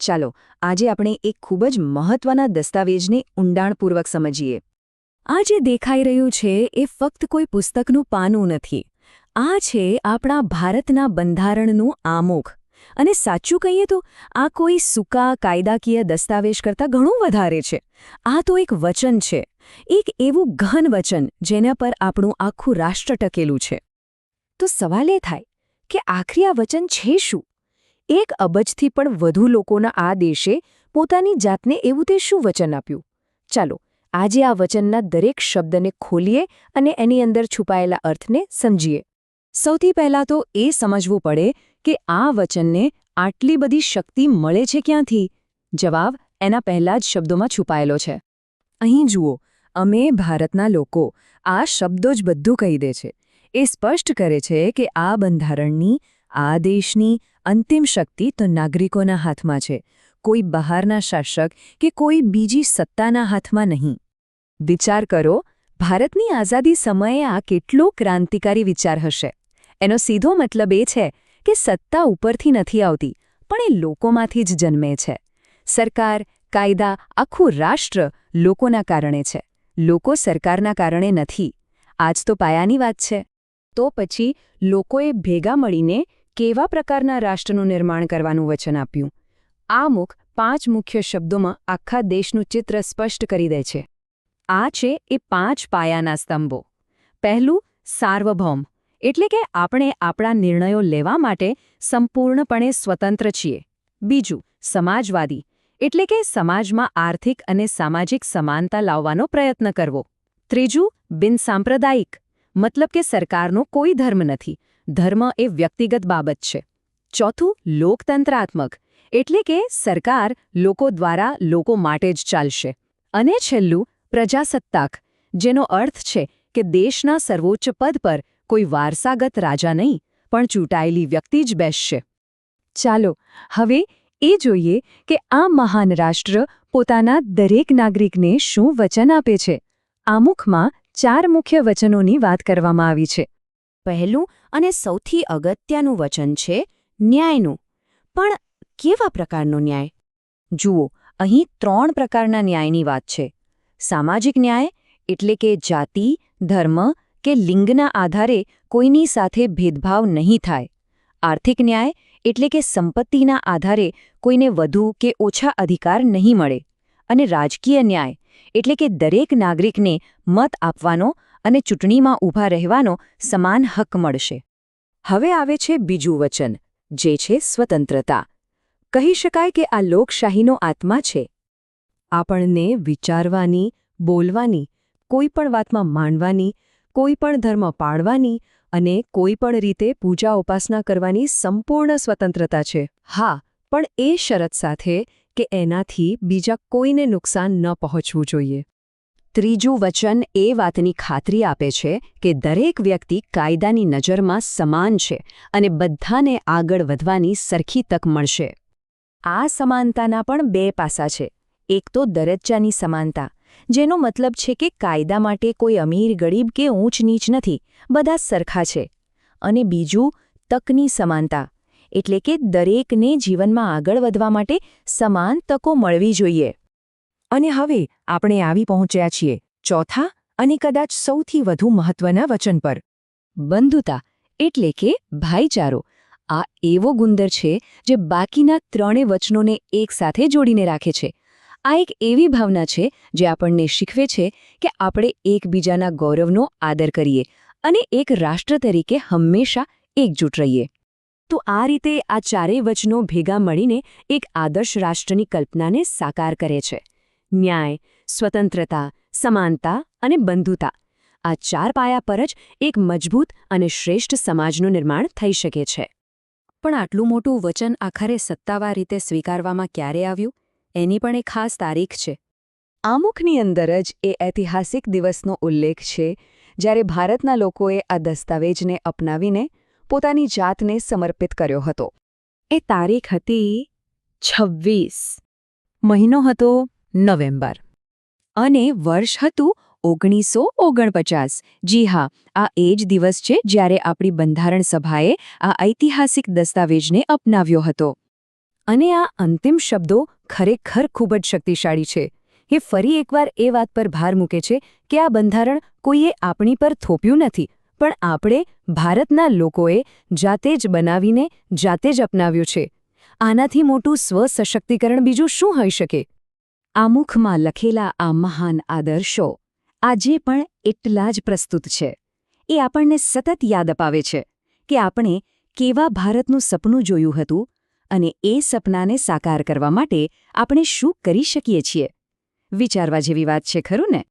ચાલો આજે આપણે એક ખૂબ જ મહત્વના દસ્તાવેજને ઊંડાણપૂર્વક સમજીએ. આ જે દેખાઈ રહ્યું છે એ ફક્ત કોઈ પુસ્તકનું પાનું નથી. આ છે આપણા ભારતના બંધારણનું આમુખ. અને સાચું કહીએ તો આ કોઈ સૂકા કાયદાકીય દસ્તાવેજ કરતાં ઘણું વધારે છે. આ તો એક વચન છે, એક એવું ગહન વચન જેના પર આપણું આખું રાષ્ટ્ર ટકેલું છે. તો સવાલ એ થાય કે આખરી આ વચન છે શું? 1 અબજથી પણ વધુ લોકોના આ દેશે પોતાની જાતને એવું તે શું વચન આપ્યું? ચાલો આજે આ વચનના દરેક શબ્દને ખોલીએ અને એની અંદર છુપાયેલા અર્થને સમજીએ. સૌથી પહેલાં તો એ સમજવું પડે કે આ વચનને આટલી બધી શક્તિ મળે છે ક્યાંથી? જવાબ એના પહેલા જ શબ્દોમાં છુપાયેલો છે. અહીં જુઓ, અમે ભારતના લોકો, આ શબ્દો જ બધું કહી દે છે. એ સ્પષ્ટ કરે છે કે આ બંધારણની, આ દેશની અંતિમ શક્તિ તો નાગરિકોના હાથમાં છે, કોઈ બહારના શાસક કે કોઈ બીજી સત્તાના હાથમાં નહીં. વિચાર કરો, ભારતની આઝાદી સમયે આ કેટલો ક્રાંતિકારી વિચાર હશે. એનો સીધો મતલબ એ છે કે સત્તા ઉપરથી નથી આવતી, પણ એ લોકોમાંથી જ જન્મે છે. સરકાર, કાયદા, આખું રાષ્ટ્ર લોકોના કારણે છે. લોકો સરકારના કારણે નથી. આજ તો પાયાની વાત છે. તો પછી લોકોએ ભેગા મળીને કેવા પ્રકારના રાષ્ટ્રનું નિર્માણ કરવાનું વચન આપ્યું? આમુખ 5 મુખ્ય શબ્દોમાં આખા દેશનું ચિત્ર સ્પષ્ટ કરી દે છે. આ છે એ 5 પાયાના સ્તંભો. પહેલું, સાર્વભૌમ, એટલે કે આપણે આપણા નિર્ણયો લેવા માટે સંપૂર્ણપણે સ્વતંત્ર છીએ. બીજું, સમાજવાદી, એટલે કે સમાજમાં આર્થિક અને સામાજિક સમાનતા લાવવાનો પ્રયત્ન કરવો. ત્રીજું, બિનસાંપ્રદાયિક, મતલબ કે સરકારનો કોઈ ધર્મ નથી, ધર્મ એ વ્યક્તિગત બાબત છે. ચોથું, લોકતંત્રાત્મક, એટલે કે સરકાર લોકો દ્વારા લોકો માટે જ ચાલશે. અને છેલ્લું, પ્રજાસત્તાક, જેનો અર્થ છે કે દેશના સર્વોચ્ચ પદ પર કોઈ વારસાગત રાજા નહીં, પણ ચૂંટાયેલી વ્યક્તિ જ બેસશે. ચાલો હવે એ જોઈએ કે આ મહાન રાષ્ટ્ર પોતાના દરેક નાગરિકને શું વચન આપે છે. આમુખમાં 4 મુખ્ય વચનોની વાત કરવામાં આવી છે. પહેલું અને સૌથી અગત્યનું વચન છે ન્યાયનું. પણ કેવા પ્રકારનો ન્યાય? જુઓ, અહીં 3 પ્રકારના ન્યાયની વાત છે. સામાજિક ન્યાય, એટલે કે જાતિ, ધર્મ કે લિંગના આધારે કોઈની સાથે ભેદભાવ નહીં થાય. આર્થિક ન્યાય, એટલે કે સંપત્તિના આધારે કોઈને વધુ કે ઓછા અધિકાર નહીં મળે. અને રાજકીય ન્યાય, એટલે કે દરેક નાગરિકને મત આપવાનો અને ચૂંટણીમાં ઊભા રહેવાનો સમાન હક મળશે. હવે આવે છે બીજું વચન, જે છે સ્વતંત્રતા. કહી શકાય કે આ લોકશાહીનો આત્મા છે. આપણને વિચારવાની, બોલવાની, કોઈ પણ વાતમાં માનવાની, કોઈ પણ ધર્મ પાળવાની અને કોઈ પણ રીતે પૂજા ઉપાસના કરવાની સંપૂર્ણ સ્વતંત્રતા છે. હા, પણ એ શરત સાથે કે એનાથી બીજા કોઈને નુકસાન ન પહોંચવું જોઈએ. ત્રીજું વચન એ વાતની ખાતરી આપે છે કે દરેક વ્યક્તિ કાયદાની નજરમાં સમાન છે અને બધાને આગળ વધવાની સરખી તક મળશે. આ સમાનતાના પણ 2 પાસા છે. એક તો દરજ્જાની સમાનતા, જેનો મતલબ છે કે કાયદા માટે કોઈ અમીર ગરીબ કે ઊંચ નીચ નથી, બધા સરખા છે. અને બીજું, તકની સમાનતા, એટલે કે દરેકને જીવનમાં આગળ વધવા માટે સમાન તકો મળવી જોઈએ. અને હવે આપણે આવી પહોંચ્યા છીએ ચોથા અને કદાચ સૌથી વધુ મહત્વના વચન પર. બંધુતા, એટલે કે ભાઈચારો. આ એવો ગુંદર છે જે બાકીના 3 વચનોને એકસાથે જોડીને રાખે છે. આ એક એવી ભાવના છે જે આપણને શીખવે છે કે આપણે એકબીજાના ગૌરવનો આદર કરીએ અને એક રાષ્ટ્ર તરીકે હંમેશા એકજૂટ રહીએ. તો આ રીતે આ 4 વચનો ભેગા મળીને એક આદર્શ રાષ્ટ્રની કલ્પનાને સાકાર કરે છે. ન્યાય, સ્વતંત્રતા, સમાનતા અને બંધુતા. આ 4 પાયા પર જ એક મજબૂત અને શ્રેષ્ઠ સમાજનું નિર્માણ થઈ શકે છે. પણ આટલું મોટું વચન આખરે સત્તાવાર રીતે સ્વીકારવામાં ક્યારે આવ્યું? એની પણ એક ખાસ તારીખ છે. આમુખની અંદર જ એ ઐતિહાસિક દિવસનો ઉલ્લેખ છે જ્યારે ભારતના લોકોએ આ દસ્તાવેજને અપનાવીને પોતાની જાતને સમર્પિત કર્યો હતો. એ તારીખ હતી 26. મહિનો હતો નવેમ્બર. અને વર્ષ હતું 1949. જી હા, આ એ જ દિવસ છે જ્યારે આપણી બંધારણ સભાએ આ ઐતિહાસિક દસ્તાવેજને અપનાવ્યો હતો. અને આ અંતિમ શબ્દો ખરેખર ખૂબ જ શક્તિશાળી છે. એ ફરી એકવાર એ વાત પર ભાર મૂકે છે કે આ બંધારણ કોઈએ આપણી પર થોપ્યું નથી, પણ આપણે ભારતના લોકોએ જાતે જ બનાવીને જાતે જ અપનાવ્યું છે. આનાથી મોટું સ્વસશક્તિકરણ બીજું શું હોઈ શકે? આમુખમાં લખેલા આ મહાન આદર્શો આજે પણ એટલા જ પ્રસ્તુત છે. એ આપણને સતત યાદ અપાવે છે કે આપણે કેવા ભારતનું સપનું જોયું હતું અને એ સપનાને સાકાર કરવા માટે આપણે શું કરી શકીએ છીએ. વિચારવા જેવી વાત છે, ખરું ને?